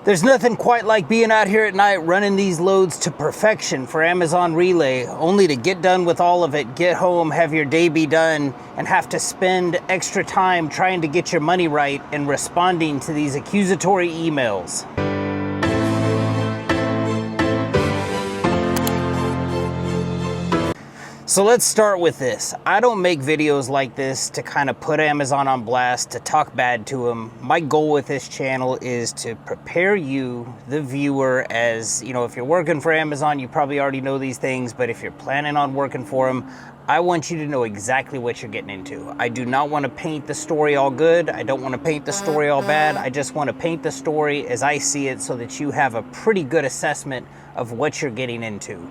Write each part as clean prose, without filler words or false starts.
There's nothing quite like being out here at night running these loads to perfection for Amazon Relay, only to get done with all of it, get home, have your day be done, and have to spend extra time trying to get your money right and responding to these accusatory emails. So let's start with this. I don't make videos like this to kind of put Amazon on blast, to talk bad to them. My goal with this channel is to prepare you, the viewer, as, you know, if you're working for Amazon, you probably already know these things, but if you're planning on working for them, I want you to know exactly what you're getting into. I do not want to paint the story all good. I don't want to paint the story all bad. I just want to paint the story as I see it so that you have a pretty good assessment of what you're getting into.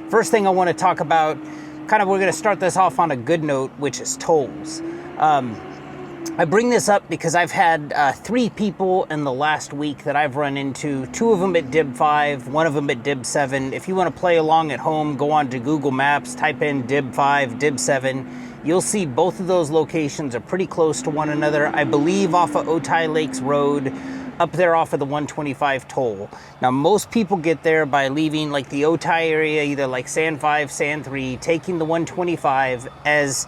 First thing I want to talk about, we're going to start this off on a good note, which is tolls. I bring this up because I've had 3 people in the last week that I've run into, 2 of them at DIB 5, 1 of them at DIB 7. If you want to play along at home, go on to Google Maps, type in DIB 5, DIB 7. You'll see both of those locations are pretty close to one another. I believe off of Otay Lakes Road, up there off of the 125 toll. Now, most people get there by leaving like the Otay area, either like Sand 5, Sand 3, taking the 125 as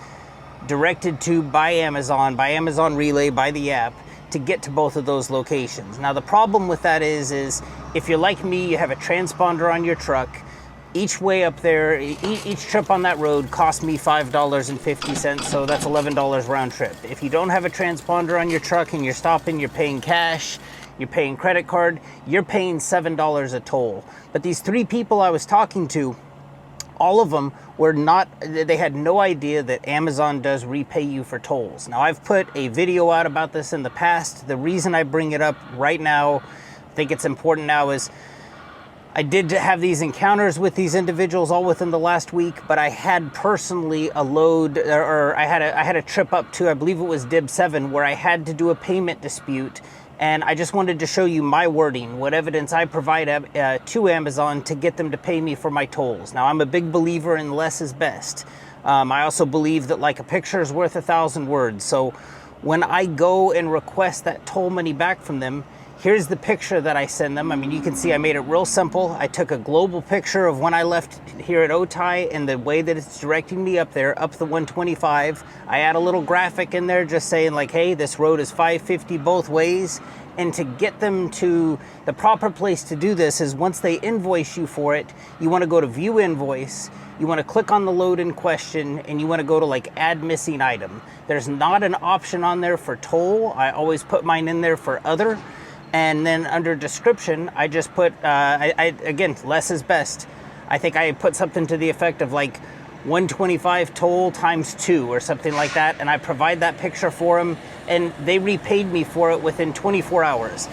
directed to by Amazon Relay, by the app, to get to both of those locations. Now, the problem with that is if you're like me, you have a transponder on your truck, each way up there, each trip on that road cost me $5.50, so that's $11 round trip. If you don't have a transponder on your truck and you're stopping, you're paying cash, you're paying credit card, you're paying $7 a toll. But these 3 people I was talking to, all of them were not, they had no idea that Amazon does repay you for tolls. Now, I've put a video out about this in the past. The reason I bring it up right now, I think it's important now, is I did have these encounters with these individuals all within the last week, but I had personally a load, or I had a trip up to, I believe it was DIB 7, where I had to do a payment dispute. And I just wanted to show you my wording, what evidence I provide to Amazon to get them to pay me for my tolls. Now, I'm a big believer in less is best. I also believe that like a picture is worth 1,000 words. So when I go and request that toll money back from them, here's the picture that I send them. I mean, you can see I made it real simple. I took a global picture of when I left here at Otay and the way that it's directing me up there, up the 125. I add a little graphic in there just saying like, hey, this road is $5.50 both ways. And to get them to the proper place to do this is once they invoice you for it, you want to go to view invoice, you want to click on the load in question, and you want to go to like add missing item. There's not an option on there for toll. I always put mine in there for other. And then under description, I just put, again, less is best. I think I put something to the effect of like 125 toll times 2 or something like that. And I provide that picture for them, and they repaid me for it within 24 hours.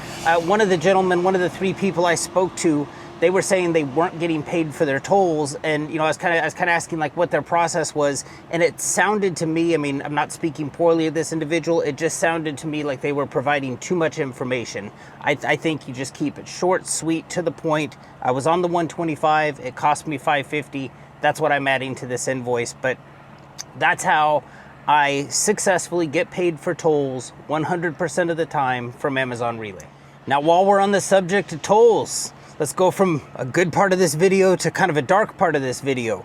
One of the gentlemen, one of the 3 people I spoke to, they were saying they weren't getting paid for their tolls, and you know, I was kind of asking like what their process was, and it sounded to me, I mean, I'm not speaking poorly of this individual, it just sounded to me like they were providing too much information. I think you just keep it short, sweet, to the point. I was on the 125, it cost me $5.50. That's what I'm adding to this invoice, but that's how I successfully get paid for tolls 100% of the time from Amazon Relay. Now, while we're on the subject of tolls, let's go from a good part of this video to kind of a dark part of this video.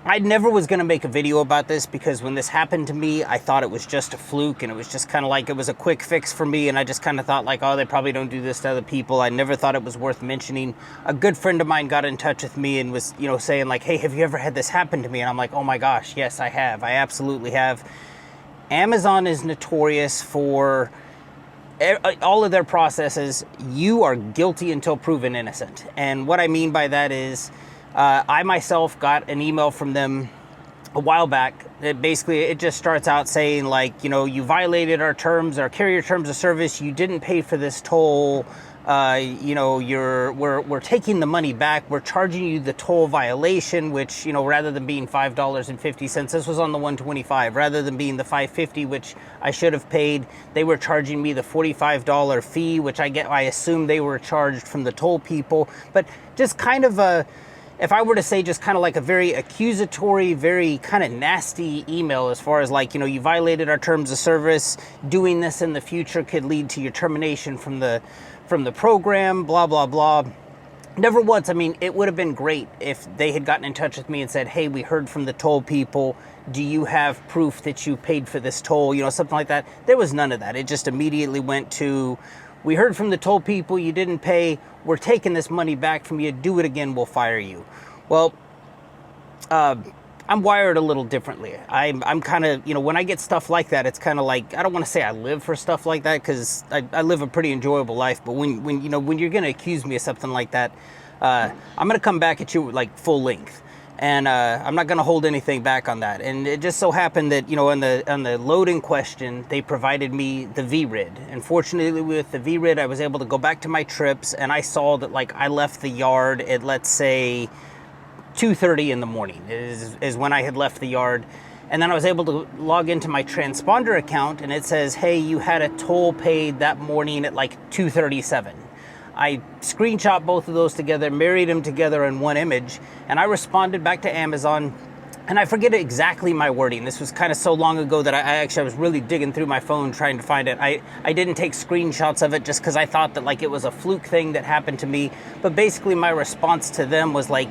I never was going to make a video about this because when this happened to me, I thought it was just a fluke, and it was just kind of like it was a quick fix for me, and I just kind of thought like, oh, they probably don't do this to other people. I never thought it was worth mentioning. A good friend of mine got in touch with me and was, you know, saying like, hey, have you ever had this happen to me? And I'm like, oh my gosh, yes, I have. I absolutely have. Amazon is notorious for all of their processes. You are guilty until proven innocent. And what I mean by that is I myself got an email from them a while back. It just starts out saying like, you know, you violated our terms, our carrier terms of service. You didn't pay for this toll. You know, we're taking the money back. We're charging you the toll violation, which, you know, rather than being $5.50, this was on the 125, rather than being the $5.50, which I should have paid, they were charging me the $45 fee, which I assume they were charged from the toll people. But just kind of a, if I were to say just kind of like a very accusatory, very kind of nasty email as far as like, you know, you violated our terms of service, doing this in the future could lead to your termination from the from the program, blah, blah, blah. Never once. I mean, it would have been great if they had gotten in touch with me and said, hey, we heard from the toll people. Do you have proof that you paid for this toll? You know, something like that. There was none of that. It just immediately went to, we heard from the toll people, you didn't pay. We're taking this money back from you. Do it again, we'll fire you. Well, I'm wired a little differently. I'm kind of, you know, when I get stuff like that, it's kind of like, I don't want to say I live for stuff like that, because I live a pretty enjoyable life. But when you know, when you're going to accuse me of something like that, I'm going to come back at you like full length. And I'm not going to hold anything back on that. And it just so happened that, you know, on the load in question, they provided me the VRID. And fortunately with the VRID, I was able to go back to my trips, and I saw that, like, I left the yard at, let's say, 2:30 in the morning is when I had left the yard. And then I was able to log into my transponder account, and it says, hey, you had a toll paid that morning at like 2:37. I screenshot both of those together, married them together in one image, and I responded back to Amazon. And I forget exactly my wording. This was kind of so long ago that I was really digging through my phone trying to find it. I didn't take screenshots of it just because I thought that, like, it was a fluke thing that happened to me. But basically my response to them was like,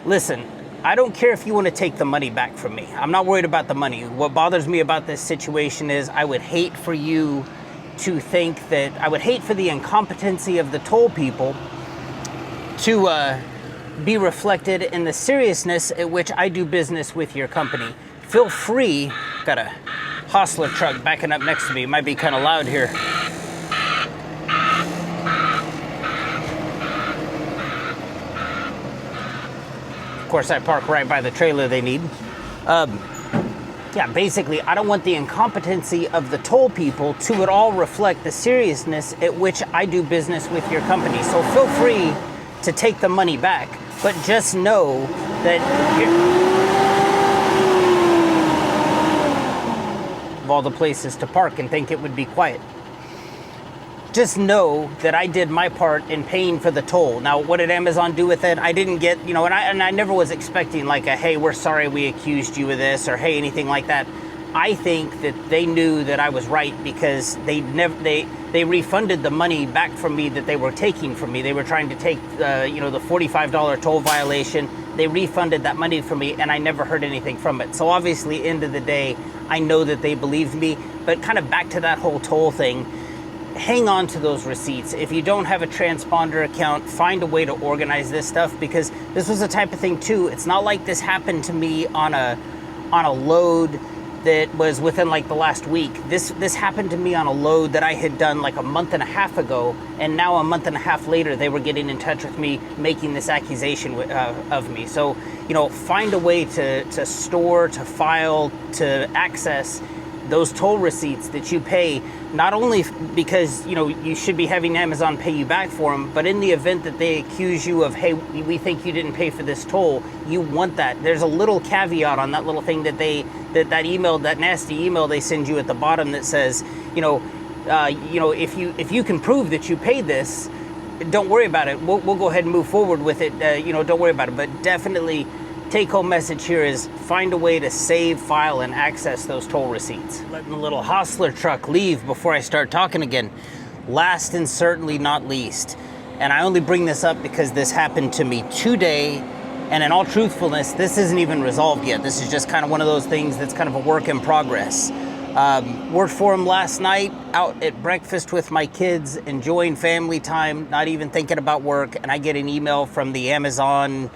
listen, I don't care if you want to take the money back from me. I'm not worried about the money. What bothers me about this situation is I would hate for you to think that, I would hate for the incompetency of the toll people to be reflected in the seriousness at which I do business with your company. Feel free, got a hostler truck backing up next to me. It might be kind of loud here. Of course, I park right by the trailer they need. Yeah, basically, I don't want the incompetency of the toll people to at all reflect the seriousness at which I do business with your company. So feel free to take the money back, but just know that of all the places to park and think it would be quiet. Just know that I did my part in paying for the toll. Now, what did Amazon do with it? I didn't get, you know, and I never was expecting like a, hey, we're sorry we accused you of this, or hey, anything like that. I think that they knew that I was right, because they refunded the money back from me that they were taking from me. They were trying to take, you know, the $45 toll violation. They refunded that money from me, and I never heard anything from it. So obviously, end of the day, I know that they believed me. But kind of back to that whole toll thing, hang on to those receipts. If you don't have a transponder account, find a way to organize this stuff, because this was the type of thing too. It's not like this happened to me on a load that was within like the last week. This happened to me on a load that I had done like a month and a half ago, and now a month and a half later they were getting in touch with me making this accusation of me. So, you know, find a way to store, to file, to access those toll receipts that you pay, not only because, you know, you should be having Amazon pay you back for them, but in the event that they accuse you of, hey, we think you didn't pay for this toll, you want that. There's a little caveat on that little thing that that email, that nasty email they send you at the bottom that says, you know, if you can prove that you paid this, don't worry about it. We'll go ahead and move forward with it. You know, don't worry about it. But definitely, take-home message here is find a way to save, file, and access those toll receipts. Letting the little hostler truck leave before I start talking again. Last and certainly not least, and I only bring this up because this happened to me today, and in all truthfulness, this isn't even resolved yet. This is just kind of one of those things that's kind of a work in progress. Worked for him last night, out at breakfast with my kids, enjoying family time, not even thinking about work, and I get an email from the Amazon.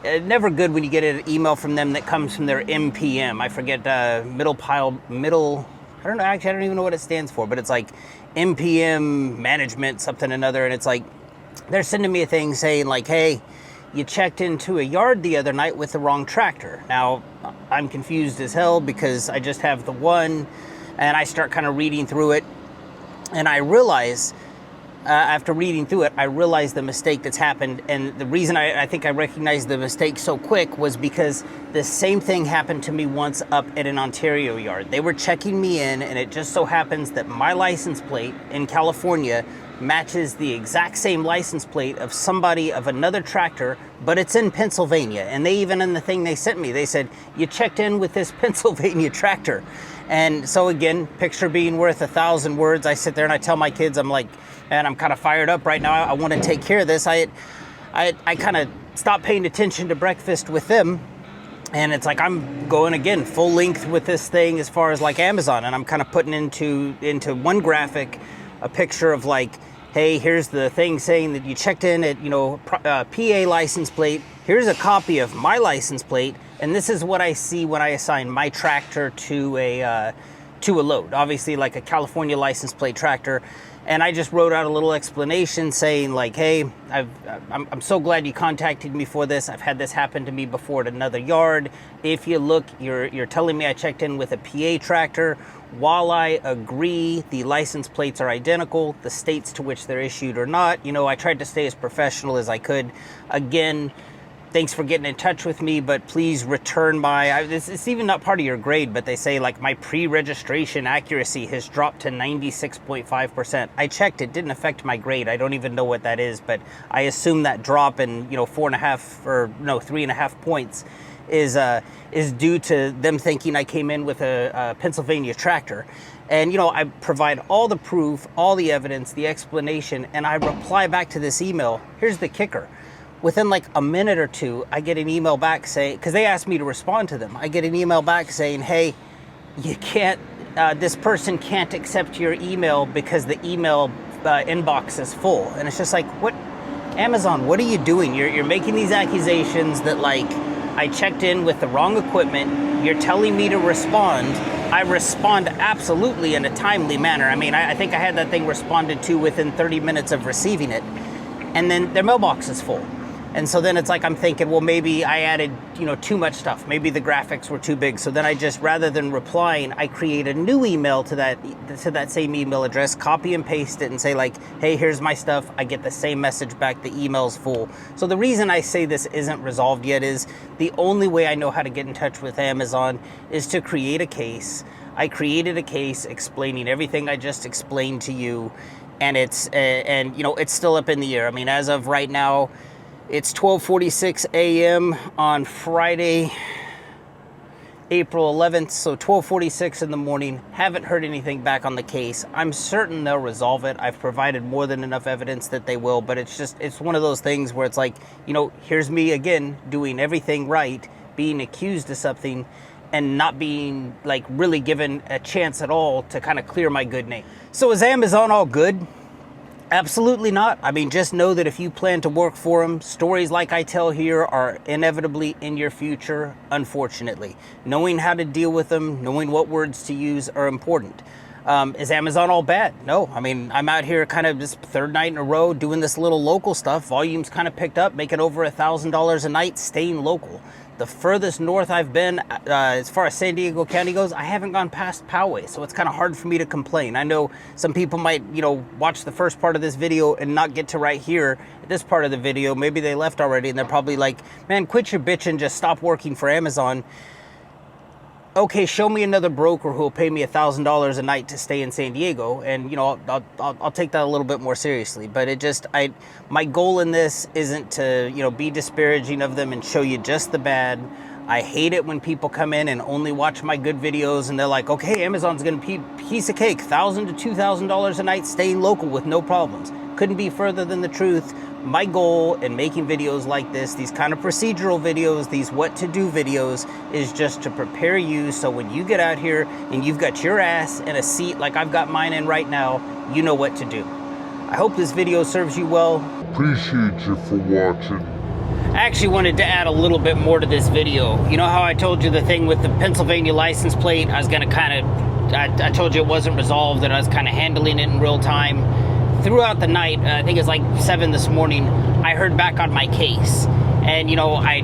Never good when you get an email from them that comes from their MPM. I forget, I don't know, actually I don't even know what it stands for, but it's like MPM management, something or another, and it's like, they're sending me a thing saying like, hey, you checked into a yard the other night with the wrong tractor. Now, I'm confused as hell because I just have the one, and I start kind of reading through it, and I realize, after reading through it, I realized the mistake that's happened. And the reason I think I recognized the mistake so quick was because the same thing happened to me once up at an Ontario yard. They were checking me in, and it just so happens that my license plate in California matches the exact same license plate of somebody of another tractor, but it's in Pennsylvania. And they even, in the thing they sent me, they said, you checked in with this Pennsylvania tractor. And so again, picture being worth 1,000 words. I sit there and I tell my kids, I'm like, man, I'm kind of fired up right now. I want to take care of this. I kind of stopped paying attention to breakfast with them. And it's like, I'm going again full length with this thing as far as like Amazon. And I'm kind of putting into one graphic a picture of like, hey, here's the thing saying that you checked in at, PA license plate. Here's a copy of my license plate. And this is what I see when I assign my tractor to a load. Obviously, like a California license plate tractor. And I just wrote out a little explanation saying like, hey, I'm so glad you contacted me for this. I've had this happen to me before at another yard. If you look, you're telling me I checked in with a PA tractor. While I agree the license plates are identical, the states to which they're issued are not, I tried to stay as professional as I could. Again, thanks for getting in touch with me, but please return it's even not part of your grade, but they say like my pre-registration accuracy has dropped to 96.5%. I checked, it didn't affect my grade. I don't even know what that is, but I assume that drop in, 3.5 points is due to them thinking I came in with a Pennsylvania tractor. And, I provide all the proof, all the evidence, the explanation, and I reply back to this email. Here's the kicker. Within like a minute or two, I get an email back saying, because they asked me to respond to them, I get an email back saying, hey, you can't, this person can't accept your email because the email inbox is full. And it's just like, what, Amazon, what are you doing? You're making these accusations that like, I checked in with the wrong equipment. You're telling me to respond. I respond absolutely in a timely manner. I mean, I think I had that thing responded to within 30 minutes of receiving it. And then their mailbox is full. And so then it's like, I'm thinking, well, maybe I added, too much stuff. Maybe the graphics were too big. So then I just, rather than replying, I create a new email to that same email address, copy and paste it and say like, hey, here's my stuff. I get the same message back. The email's full. So the reason I say this isn't resolved yet is the only way I know how to get in touch with Amazon is to create a case. I created a case explaining everything I just explained to you. And it's still up in the air. I mean, as of right now, it's 12:46 a.m. on Friday, April 11th. So 12:46 in the morning. Haven't heard anything back on the case. I'm certain they'll resolve it. I've provided more than enough evidence that they will. But it's one of those things where it's like, here's me again doing everything right, being accused of something, and not being like really given a chance at all to kind of clear my good name. So is Amazon all good? Absolutely not. I mean, just know that if you plan to work for them, stories like I tell here are inevitably in your future, unfortunately. Knowing how to deal with them, knowing what words to use are important. Is Amazon all bad? No. I mean, I'm out here kind of this third night in a row doing this little local stuff. Volume's kind of picked up, making over $1,000 a night, staying local. The furthest north I've been, as far as San Diego County goes, I haven't gone past Poway, so it's kind of hard for me to complain. I know some people might, watch the first part of this video and not get to right here, this part of the video. Maybe they left already, and they're probably like, man, quit your bitching, just stop working for Amazon. Okay, show me another broker who will pay me $1,000 a night to stay in San Diego, and I'll take that a little bit more seriously. But my goal in this isn't to be disparaging of them and show you just the bad. I hate it when people come in and only watch my good videos and they're like, okay, Amazon's gonna be piece of cake, $1,000 to $2,000 a night, staying local with no problems. Couldn't be further than the truth. My goal in making videos like this, these kind of procedural videos, these what to do videos, is just to prepare you so when you get out here and you've got your ass in a seat like I've got mine in right now, you know what to do. I hope this video serves you well. Appreciate you for watching. I actually wanted to add a little bit more to this video. You know how I told you the thing with the Pennsylvania license plate, I was gonna I told you it wasn't resolved, that I was kind of handling it in real time. Throughout the night, I think it's like 7 this morning, I heard back on my case. And, I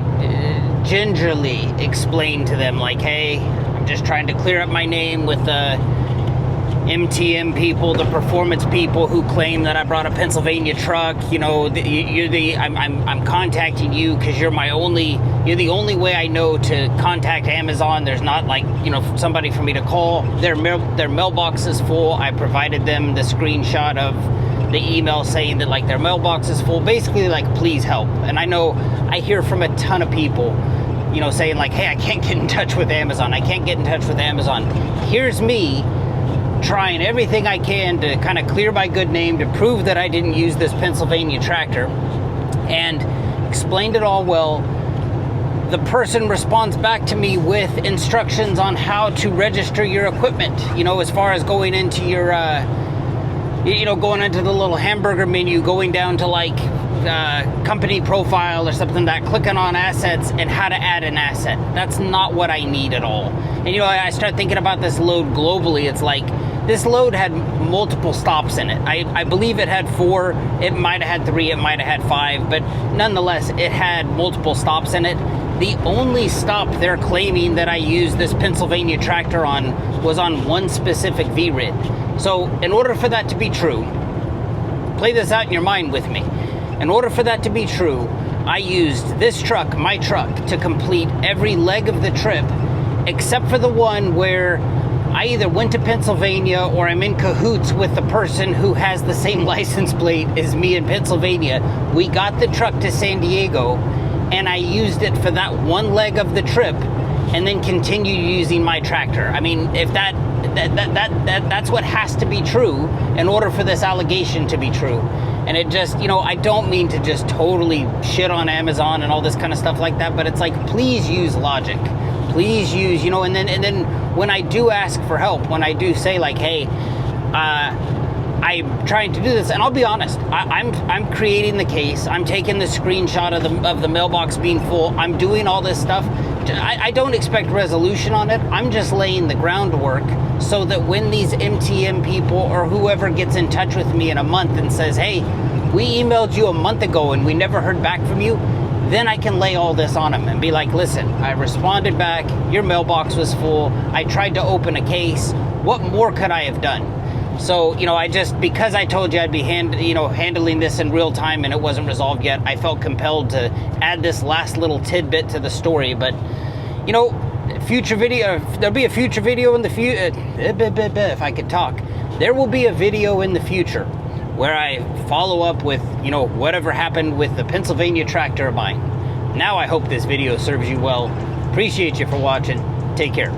gingerly explained to them, like, hey, I'm just trying to clear up my name with the MTM people, the performance people who claim that I brought a Pennsylvania truck. I'm contacting you because you're the only way I know to contact Amazon. There's not like, somebody for me to call. Their mailbox is full. I provided them the screenshot of the email saying that like their mailbox is full, basically like, please help. And I know I hear from a ton of people, you know, saying like, hey, I can't get in touch with Amazon. I can't get in touch with Amazon. Here's me trying everything I can to kind of clear my good name, to prove that I didn't use this Pennsylvania tractor, and explained it all well. The person responds back to me with instructions on how to register your equipment, you know, as far as going into your, going into the little hamburger menu, going down to like company profile or something like that, clicking on assets and how to add an asset. That's not what I need at all. And, you know, I start thinking about this load globally. It's like, this load had multiple stops in it. I believe it had 4, it might have had 3, it might have had 5, but nonetheless, it had multiple stops in it. The only stop they're claiming that I used this Pennsylvania tractor on was on one specific VRID. So in order for that to be true, play this out in your mind with me. In order for that to be true, I used this truck, my truck, to complete every leg of the trip, except for the one where I either went to Pennsylvania or I'm in cahoots with the person who has the same license plate as me in Pennsylvania. We got the truck to San Diego, and I used it for that one leg of the trip, and then continued using my tractor. I mean, if that's what has to be true in order for this allegation to be true. And it just, you know, I don't mean to just totally shit on Amazon and all this kind of stuff like that, but it's like, please use logic. Please use, you know, and then when I do ask for help, when I do say like, hey, I'm trying to do this, and I'll be honest, I'm creating the case, I'm taking the screenshot of the mailbox being full, I'm doing all this stuff. I don't expect resolution on it. I'm just laying the groundwork so that when these MTM people or whoever gets in touch with me in a month and says, hey, we emailed you a month ago and we never heard back from you, then I can lay all this on them and be like, listen, I responded back, your mailbox was full, I tried to open a case, what more could I have done? So, you know, because I told you I'd be handling this in real time and it wasn't resolved yet, I felt compelled to add this last little tidbit to the story. But, you know, there'll be a future video in the future, if I could talk. There will be a video in the future where I follow up with, you know, whatever happened with the Pennsylvania tractor of mine. Now I hope this video serves you well. Appreciate you for watching. Take care.